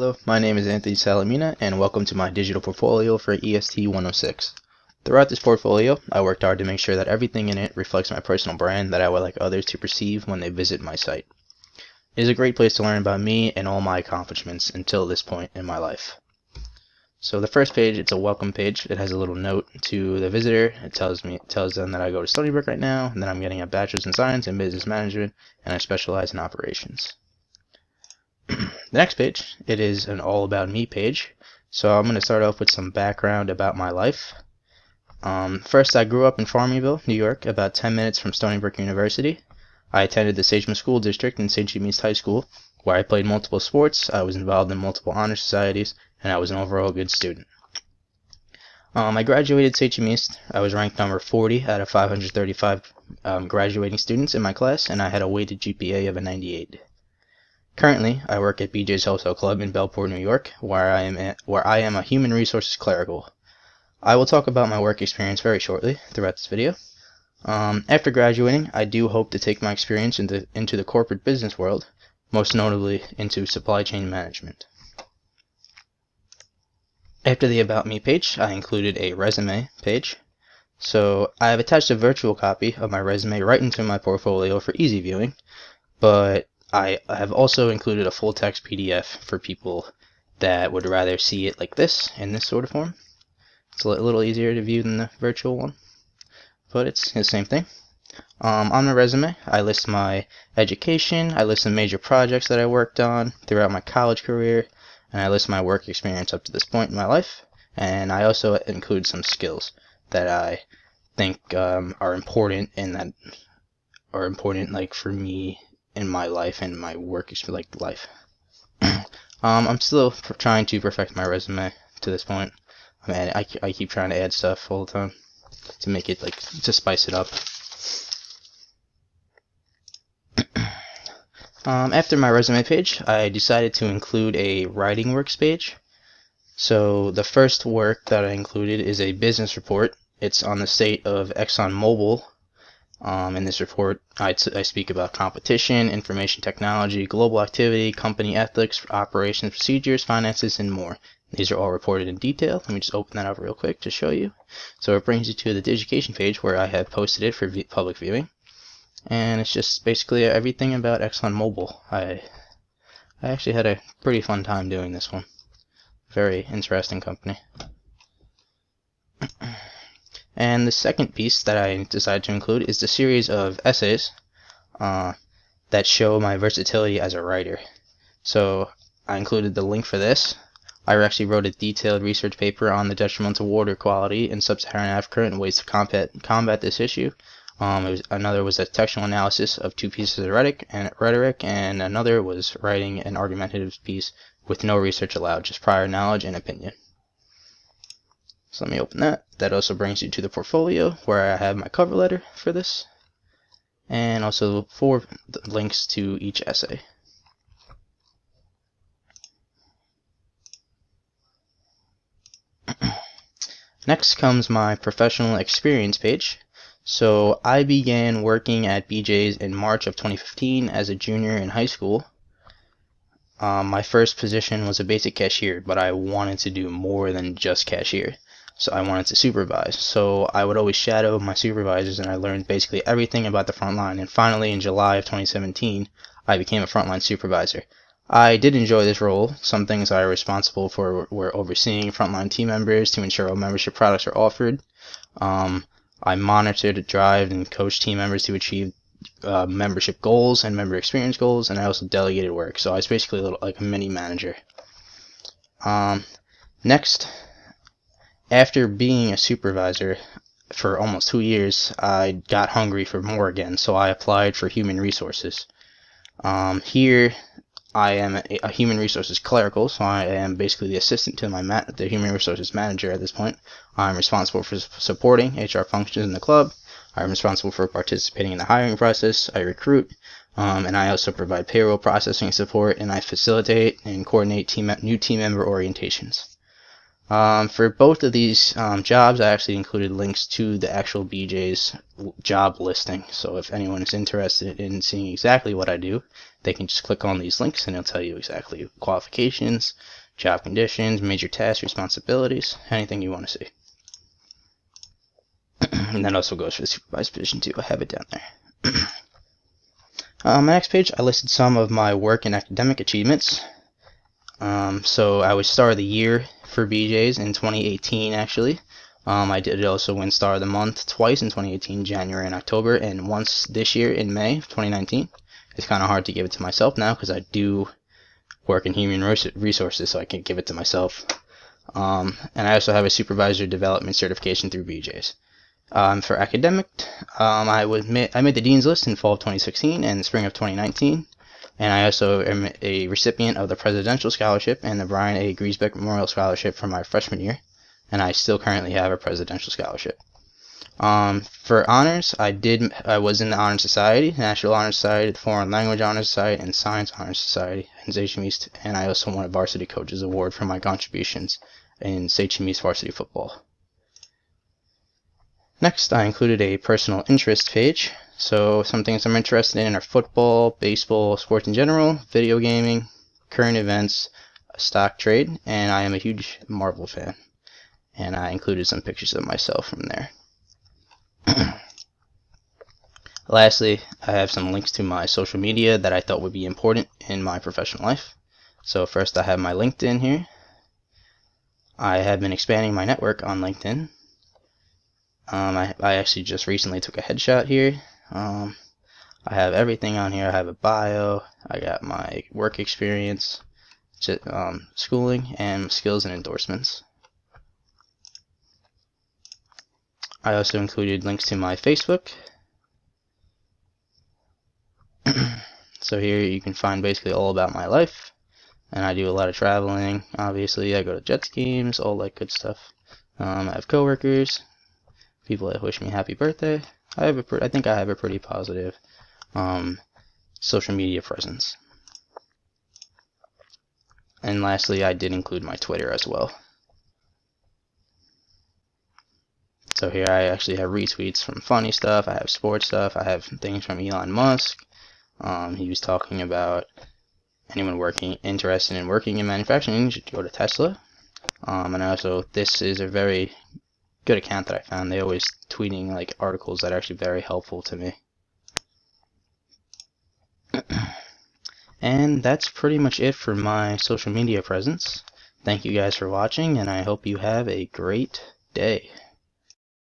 Hello, my name is Anthony Salaminia, and welcome to my digital portfolio for EST 106. Throughout this portfolio, I worked hard to make sure that everything in it reflects my personal brand that I would like others to perceive when they visit my site. It is a great place to learn about me and all my accomplishments until this point in my life. So the first page, it's a welcome page. It has a little note to the visitor. It tells them that I go to Stony Brook right now, and that I'm getting a bachelor's in science and business management, and I specialize in operations. The next page, it is an all about me page. So I'm going to start off with some background about my life. First, I grew up in Farmingville, New York, about 10 minutes from Stony Brook University. I attended the Sagement School District and St. James East High School, where I played multiple sports, I was involved in multiple honor societies, and I was an overall good student. I graduated St. James East. I was ranked number 40 out of 535 graduating students in my class, and I had a weighted GPA of a 98. Currently, I work at BJ's Wholesale Club in Bellport, New York, where I am a human resources clerical. I will talk about my work experience very shortly throughout this video. After graduating, I do hope to take my experience into the corporate business world, most notably into supply chain management. After the About Me page, I included a resume page. So I have attached a virtual copy of my resume right into my portfolio for easy viewing, but I have also included a full text PDF for people that would rather see it like this, in this sort of form. It's a little easier to view than the virtual one, but it's the same thing. On the resume, I list my education, I list the major projects that I worked on throughout my college career, and I list my work experience up to this point in my life, and I also include some skills that I think are important like for me in my life and my work life. I'm still trying to perfect my resume to this point. I keep trying to add stuff all the time to make it to spice it up. After my resume page, I decided to include a writing works page. So the first work that I included is a business report. It's on the state of ExxonMobil. In this report, I speak about competition, information technology, global activity, company ethics, operations, procedures, finances, and more. These are all reported in detail. Let me just open that up real quick to show you. So it brings you to the Digication page where I have posted it for public viewing. And it's just basically everything about ExxonMobil. I actually had a pretty fun time doing this one. Very interesting company. And the second piece that I decided to include is the series of essays that show my versatility as a writer. So I included the link for this. I actually wrote a detailed research paper on the detrimental water quality in sub-Saharan Africa and ways to combat this issue. Another was a textual analysis of two pieces of rhetoric, and another was writing an argumentative piece with no research allowed, just prior knowledge and opinion. So let me open that. That also brings you to the portfolio where I have my cover letter for this, and also 4 links to each essay. Next comes my professional experience page. So I began working at BJ's in March of 2015 as a junior in high school. My first position was a basic cashier, but I wanted to do more than just cashier. So I wanted to supervise. So I would always shadow my supervisors, and I learned basically everything about the front line. And finally, in July of 2017, I became a frontline supervisor. I did enjoy this role. Some things I was responsible for were overseeing frontline team members to ensure all membership products are offered. I monitored, drove, and coached team members to achieve membership goals and member experience goals, and I also delegated work. So I was basically like a mini manager. Next, after being a supervisor for almost 2 years, I got hungry for more again, so I applied for human resources. Here, I am a human resources clerical, so I am basically the assistant to the human resources manager at this point. I'm responsible for supporting HR functions in the club. I'm responsible for participating in the hiring process. I recruit, and I also provide payroll processing support, and I facilitate and coordinate new team member orientations. For both of these jobs, I actually included links to the actual BJ's job listing. So if anyone is interested in seeing exactly what I do, they can just click on these links and it'll tell you exactly qualifications, job conditions, major tasks, responsibilities, anything you want to see. And that also goes for the supervised position too. I have it down there. On my next page, I listed some of my work and academic achievements. So I was Star of the Year for BJ's in 2018, actually. I did also win Star of the Month twice in 2018, January and October, and once this year in May of 2019. It's kind of hard to give it to myself now because I do work in human resources, so I can't give it to myself. And I also have a supervisor development certification through BJ's. For academic, I made the Dean's List in fall of 2016 and spring of 2019. And I also am a recipient of the Presidential Scholarship and the Brian A. Griesbeck Memorial Scholarship for my freshman year, and I still currently have a Presidential Scholarship. For honors, I was in the Honor Society, National Honor Society, the Foreign Language Honor Society, and Science Honor Society in Seychelles East, and I also won a Varsity Coaches Award for my contributions in Seychelles East varsity football. Next, I included a personal interest page. So some things I'm interested in are football, baseball, sports in general, video gaming, current events, stock trade, and I am a huge Marvel fan. And I included some pictures of myself from there. Lastly, I have some links to my social media that I thought would be important in my professional life. So first I have my LinkedIn here. I have been expanding my network on LinkedIn. I actually just recently took a headshot here. I have everything on here. I have a bio. I got my work experience, schooling, and skills and endorsements. I also included links to my Facebook. So here you can find basically all about my life. And I do a lot of traveling. Obviously, I go to Jets games, all that good stuff. I have coworkers, people that wish me happy birthday. I think I have a pretty positive social media presence. And lastly, I did include my Twitter as well. So here I actually have retweets from funny stuff, I have sports stuff, I have things from Elon Musk. He was talking about anyone interested in working in manufacturing should go to Tesla. And also, this is a very good account that I found. They always tweeting like articles that are actually very helpful to me. And that's pretty much it for my social media presence. Thank you guys for watching, and I hope you have a great day.